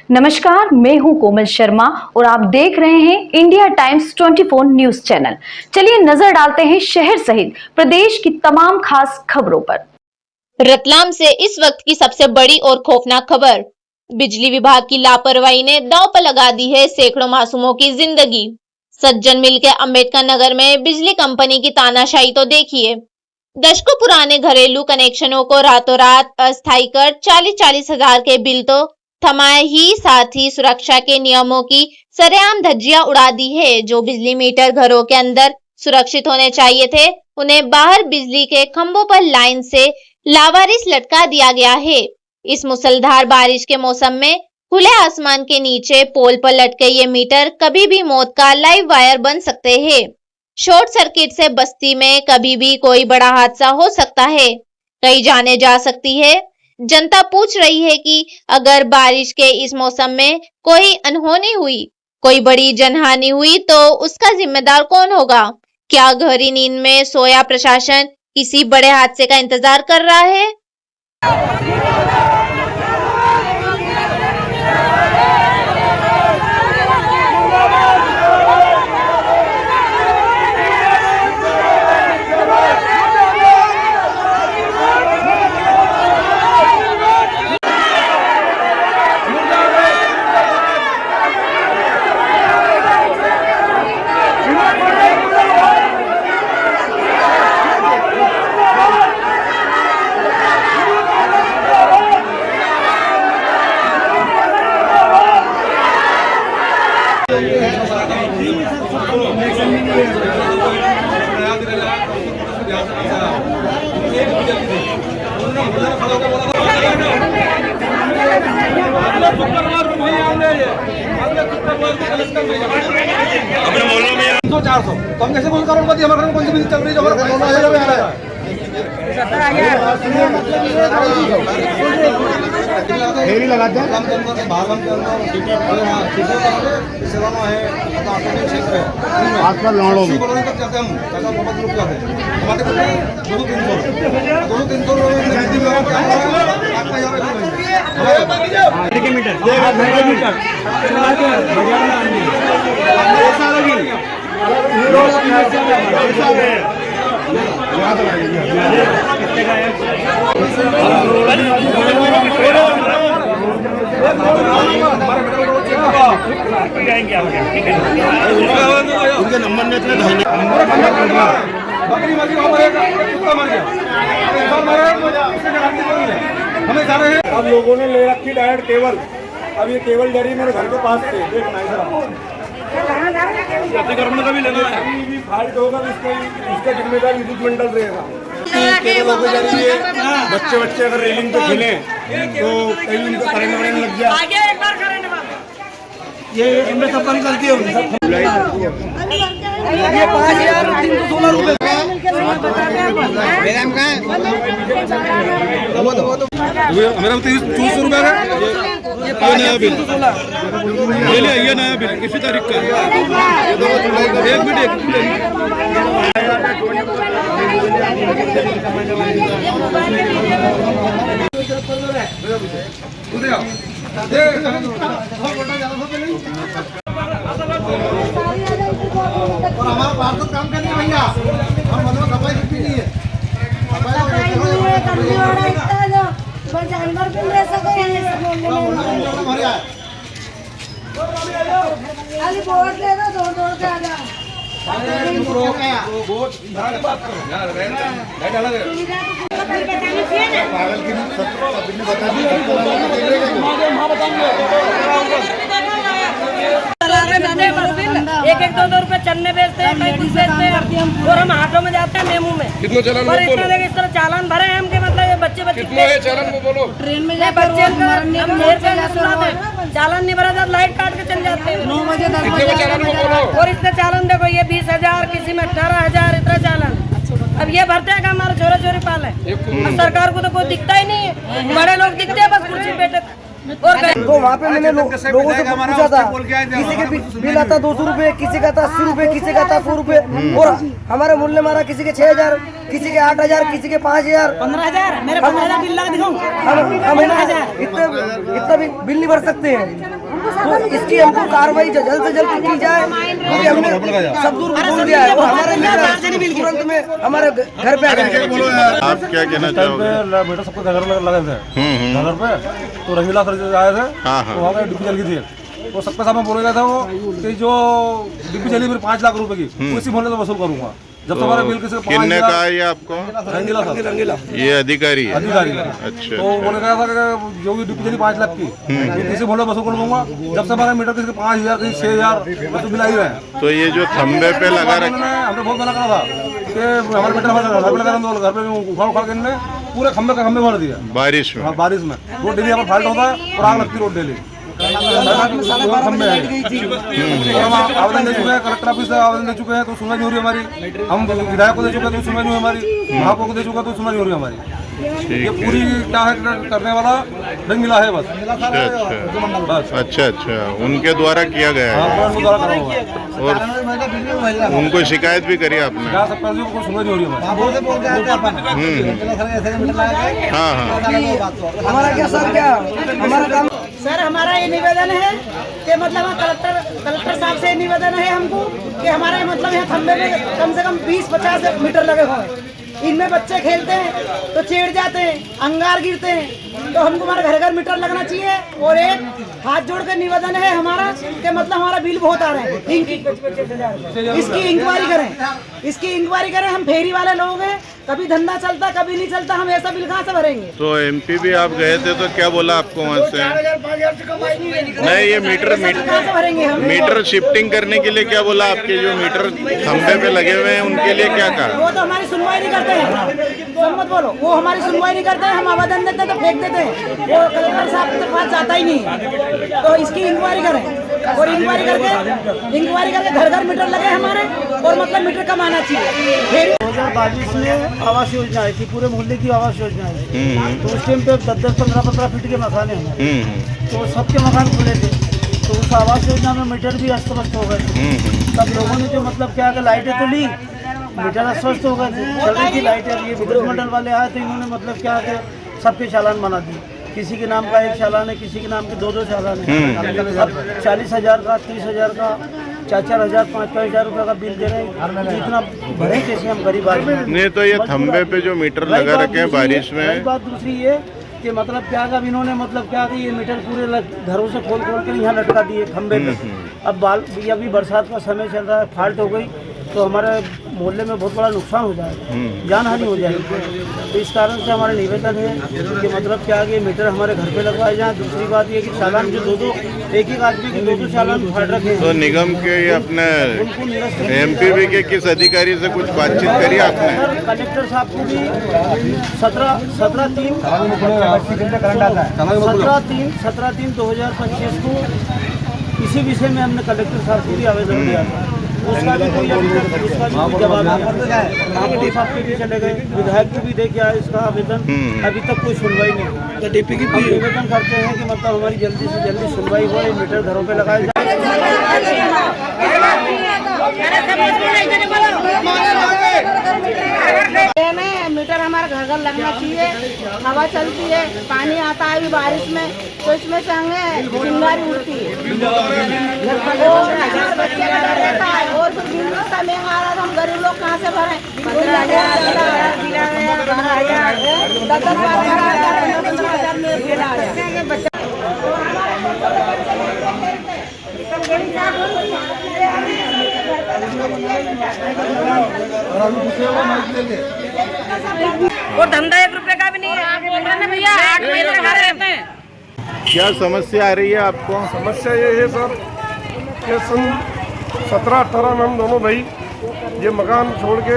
नमस्कार, मैं हूं कोमल शर्मा और आप देख रहे हैं इंडिया टाइम्स 24 न्यूज चैनल। चलिए नजर डालते हैं शहर सहित प्रदेश की तमाम खास खबरों पर। रतलाम से इस वक्त की सबसे बड़ी और खौफनाक खबर। बिजली विभाग की लापरवाही ने दांव पर लगा दी है सैकड़ों मासूमों की जिंदगी। सज्जन मिल के अम्बेडकर नगर में बिजली कंपनी की तानाशाही तो देखिए। दशकों पुराने घरेलू कनेक्शनों को रातों रात अस्थायी कर 40-40 हजार के बिल तो थमाए ही, साथ ही सुरक्षा के नियमों की सरेआम धज्जियां उड़ा दी है। जो बिजली मीटर घरों के अंदर सुरक्षित होने चाहिए थे, उन्हें बाहर बिजली के खंभों पर लाइन से लावारिस लटका दिया गया है। इस मूसलाधार बारिश के मौसम में खुले आसमान के नीचे पोल पर लटके ये मीटर कभी भी मौत का लाइव वायर बन सकते हैं। शॉर्ट सर्किट से बस्ती में कभी भी कोई बड़ा हादसा हो सकता है, कई जाने जा सकती है। जनता पूछ रही है कि अगर बारिश के इस मौसम में कोई अनहोनी हुई, कोई बड़ी जनहानि हुई, तो उसका जिम्मेदार कौन होगा? क्या गहरी नींद में सोया प्रशासन किसी बड़े हादसे का इंतजार कर रहा है? अपने मोहल्लों में 400 तो हम कैसे बोल करोड़पति? हमारे घर में कौन सी बिजली चल रही है जो हमारे में आ रहा है? फेरी लगाते हैं आस पास लौड़ों में जाते हम ग्रुप जाते हैं हमारे 200-300 उनके नंबर में इतने बकरी मर गई, कुत्ता मर गया, हमें जा रहे हैं। अब लोगों ने ले रखी डायरेक्ट केबल। अब ये केबल डरी मेरे घर के पास से देखना इधर अतिक्रमण का भी लेना है। फाल्ट होगा इसका जिम्मेदार विद्युत मंडल रहेगा। केबल होकर जा रही है, बच्चे अगर रेलिंग पे खेले तो कहीं उनको करंट वरेंट लग जाए। ये इनमें सब बंद करती है ये 5,316 रुपए मेरा 300 रुपए का ये नया बिल ये नया बिल किसी तारीख का एक मिनट और हमारा पार्षद काम करने भैया हम मतलब सफाई कितनी नहीं है जानवर भी ले सके खाली बोर्ड दे दो दौड़ के आ जा पागल की बता दी एक 2 रुपए चलने बेचते हैं, कहीं कुछ बेचते हैं और हम हाटों में जाते हैं मेमू में। कितना चालान और इस तरह चालान भरे हैं हमके, मतलब ये बच्चे कितना है चालान को बोलो। ट्रेन में बच्चे चालान नहीं भरा जाता, लाइट काट के चले जाते हैं 9 बजे 10 बजे। और इसका चालान देखो, ये 20,000, किसी में 18,000, इतना चालान। अब ये भरते हैं हमारा छोरा छोरी पाल है। अब सरकार को तो कोई दिखता ही नहीं है, बड़े लोग दिखते हैं बस कुर्सी बैठे। तो वहाँ पे मैंने लोगों से पूछा था, किसी के बिल आता 200 रुपए, किसी का था 80 रुपए, किसी का था 100 रुपए। और हमारे मूल्य मारा किसी के 6,000, किसी के 8,000, किसी के 5,000, 15,000। मेरे 15,000 बिल लगा दिखाऊं। हम इतना भी बिल नहीं भर सकते हैं। तो इसकी हमको कार्रवाई जल्द से जल्द की जाए, क्योंकि हमने सब दूर बोल दिया है और हमारे मित्र तुरंत में हमारे घर पे आ गए। आप क्या कहना चाहोगे? बेटा सबको घर लगे थे घर पे, तो रंगीला सर आए थे, तो वहाँ पे डिब्बी जल गई थी, तो सबके सामने बोला गया था वो कि जो डिब्बी जली मेरी 5 लाख रुपए की, उसी मोहल्ले से वसूल करूंगा। जब हमारा बिल किसी किसने कहा ये आपको? रंगीला ये अधिकारी है? अच्छा। तो उन्होंने कहा था कि जो भी डिब्बी जली 5 लाख की, किसी मोहल्ले वसूल कर दूंगा। जब से हमारा मीटर किसी 5,000 किसी 6,000 तो बिल आई है। तो ये जो खंबे पे लगा रखे, हमने बहुत मना करा था कि हमारे मीटर घर पे लगा, घर पे उखाड़ के इन्होंने पूरे खंबे का खंबे भर दिया बारिश में। बारिश में रोड डेली यहाँ पर फाल्ट होता है और आग लगती रोड डेली। खंबे हैं, आवेदन दे चुके हैं, कलेक्टर ऑफिस से आवेदन दे चुके हैं, तो सुनवाई नहीं हो रही हमारी। हम विधायक को दे चुके हैं, तो सुनवाई नहीं हुई हमारी। महापौर को दे चुका, तो सुनवाई नहीं हो रही हमारी। ये पूरी क्या है करने वाला रंगीला है बस। अच्छा अच्छा, उनके द्वारा किया गया है। और उनको शिकायत भी करी आपने? सुनवाई नहीं हो रही हमारी। हाँ हाँ, हमारा क्या सर, क्या हमारा काम सर, हमारा ये निवेदन है कि मतलब कलेक्टर साहब से निवेदन है हमको कि हमारे मतलब यहाँ खंबे में कम से कम 20-50 मीटर लगे हुए, इनमें बच्चे खेलते हैं तो चिढ़ जाते हैं, अंगार गिरते हैं, तो हमको हमारे घर घर मीटर लगना चाहिए। और एक हाथ जोड़ कर निवेदन है हमारा कि मतलब हमारा बिल बहुत आ रहे हैं, इसकी इंक्वायरी करें, इसकी इंक्वायरी करें। हम फेरी वाले लोग हैं, कभी धंधा चलता कभी नहीं चलता, हम ऐसा बिल कहाँ से भरेंगे? तो एमपी भी आप गए थे, तो क्या बोला आपको वहाँ से? नहीं, ये मीटर शिफ्टिंग करने के लिए क्या बोला? आपके जो मीटर खंबे पे लगे हुए हैं उनके लिए क्या कहा? वो तो हमारी सुनवाई नहीं करते हैं, मत बोलो, वो हमारी सुनवाई नहीं करते हैं। हम आवेदन देते हैं तो फेंक देते हैं, वो कलेक्टर साहब के पास जाता ही नहीं है। तो इसकी इंक्वायरी करें और इंक्वायरी करके घर घर मीटर लगे हमारे, और मतलब मीटर कम आना चाहिए। 2022 में आवास योजना आई थी, पूरे मोहल्ले की आवास योजना आई थी। तो उस टाइम पे 10-10, 15-15 फीट के मकान हैं, तो सबके मकान खुले थे। तो उस आवास योजना में मीटर भी अस्त व्यस्त हो गए थे। तब लोगों ने जो मतलब क्या कि लाइटें तो ली, मीटर अस्वस्थ हो गए थे, चल रही थी लाइटें। ये विद्युत मंडल वाले आए तो इन्होंने मतलब क्या कि सबके चालान बना दिए। किसी के नाम का 1 चालान है, किसी के नाम के 2-2 चालान है। अब 40,000 का, 30,000 का, 4-4,000, 5-5,000 रुपये का बिल दे रहे हैं। इतना भरे कैसे हम गरीब आदमी? नहीं, तो ये खंबे पे जो मीटर लगा रखे हैं बारिश में। बात दूसरी ये कि मतलब क्या का इन्होंने मतलब क्या कि ये मीटर पूरे घरों से खोल कर यहाँ लटका दिए खंबे पे। अब अभी बरसात का समय चल रहा है, फाल्ट हो गई तो हमारे मोहल्ले में बहुत बड़ा नुकसान हो जाएगा, जान हानि हो जाएगी। तो इस कारण से हमारा निवेदन है कि मतलब क्या कि मीटर हमारे घर पे लगवाए जाए। दूसरी बात ये कि चालान जो 2-2 एक आदमी के 2-2 चालान फाड़ रखे। तो निगम के अपने एमपीवी के किस अधिकारी से कुछ बातचीत करी आपने? कलेक्टर साहब को भी 17/3/2025 को इसी विषय में हमने कलेक्टर साहब को भी आवेदन दिया था। उसका भी कोई जवाब नहीं। साहब के भी चले गए, विधायक को भी दे के आए इसका आवेदन, अभी तक कोई सुनवाई नहीं। तो डीपी की निवेदन करते हैं कि मतलब हमारी जल्दी से जल्दी सुनवाई हो, मीटर घरों पे लगाए जाए। मीटर हमारे घर घर लगना चाहिए। हवा चलती है, पानी आता है अभी बारिश में, तो इसमें से हमें चिंगारी उड़ती है, बच्चे का डर रहता है। और फिर बिल इतना महंगा आ रहा है, हम गरीब लोग कहाँ से भरें? 15,000, 12,000, 10,000 में बिल आ जाए। वो धंधा 1 रुपए का भी नहीं है। आप बोल रहे हैं भैया 8 मीटर घर रहते हैं। क्या समस्या आ रही है आपको? समस्या ये है सर कि सन 17-18 में हम दोनों भाई ये मकान छोड़ के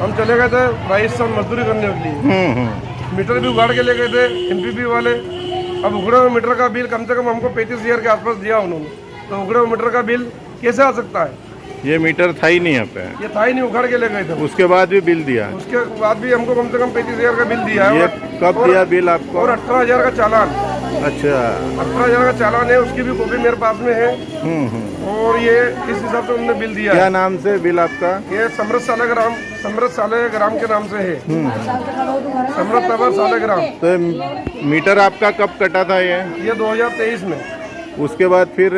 हम चले गए थे राजस्थान मजदूरी करने के लिए। मीटर भी उगाड़ के ले गए थे एमपीपी वाले। अब उगड़े हुए मीटर का बिल कम से कम हमको 35,000 के आसपास दिया उन्होंने। तो उगड़े हुए मीटर का बिल कैसे आ सकता है? ये मीटर था ही नहीं यहाँ पे। ये था ही नहीं, उखाड़ के ले गए थे। उसके बाद भी बिल दिया? उसके बाद भी हमको कम से कम 35,000 का बिल दिया है। ये कब दिया बिल आपको? और 18,000 का चालान। अच्छा, 18,000 का चालान है, उसकी भी कॉपी मेरे पास में है। और ये इस हिसाब से उन्होंने बिल दिया। क्या नाम से बिल आपका? ये समृद्ध सालेग्राम के नाम से है। समृद्ध सालेग्राम। तो मीटर आपका कब कटा था? ये 2023 में। उसके बाद फिर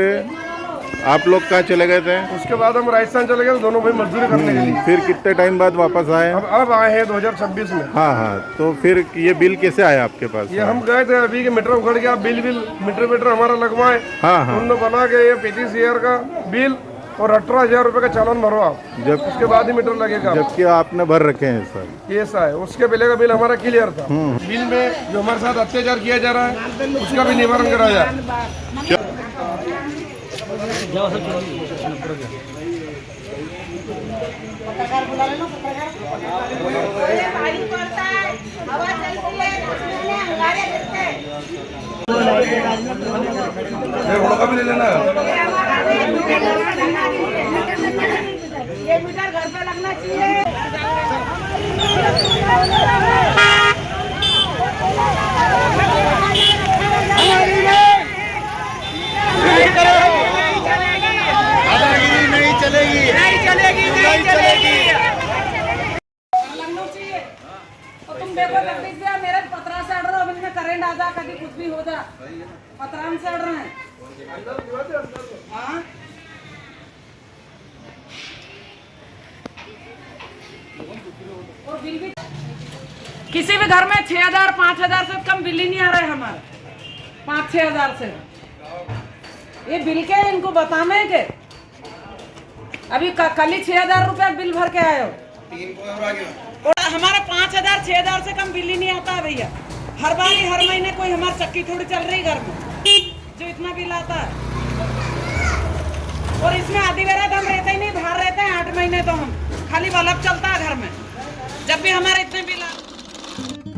आप लोग कहाँ चले गए थे? उसके बाद हम राजस्थान चले गए, दोनों भाई मजदूरी करने के लिए। फिर कितने टाइम बाद वापस आए? अब आए हैं 2026 में। हाँ हाँ, तो फिर ये बिल कैसे आया आपके पास? ये हम गए थे अभी के मीटर उखड़ गया, बिल मीटर हमारा लगवाए। हाँ हाँ। उन्होंने बना के ये 35,000 का बिल और 18,000 रुपए का चालान भरो आप, जब उसके बाद ही मीटर लगेगा। जबकि आपने भर रखे हैं सर। ये ऐसा है, उसके पहले का बिल हमारा क्लियर था। बिल में जो हमारे साथ अत्याचार किया जा रहा है उसका भी निवारण करा जाए। घोड़ों का भी ले लेना। ये मीटर घर पे लगना चाहिए। नहीं चलेगी, नहीं चलेगी, नहीं चलेगी। लगना चाहिए। और तुम देखो जल्दी से मेरे पतरा से अड़ रहे हो, इनमें करंट आ जा, कभी कुछ भी हो जा, पतरान से अड़ रहे हैं। हाँ? और बिल भी किसी भी घर में 6,000 5,000 से कम बिल ही नहीं आ रहा है हमारे, 5-6 हजार से। ये बिल के इनको बताने के अभी कल ही 6,000 रुपया बिल भर के आए हो, और हमारा 5,000 6,000 से कम बिल ही नहीं आता है भैया। हर बार ही हर महीने कोई हमारी चक्की थोड़ी चल रही घर में जो इतना बिल आता है। और इसमें आधी बेरा तो हम रहते ही नहीं, बाहर रहते हैं 8 महीने, तो हम खाली बल्ब चलता है घर में जब भी हमारे इतने बिल आते।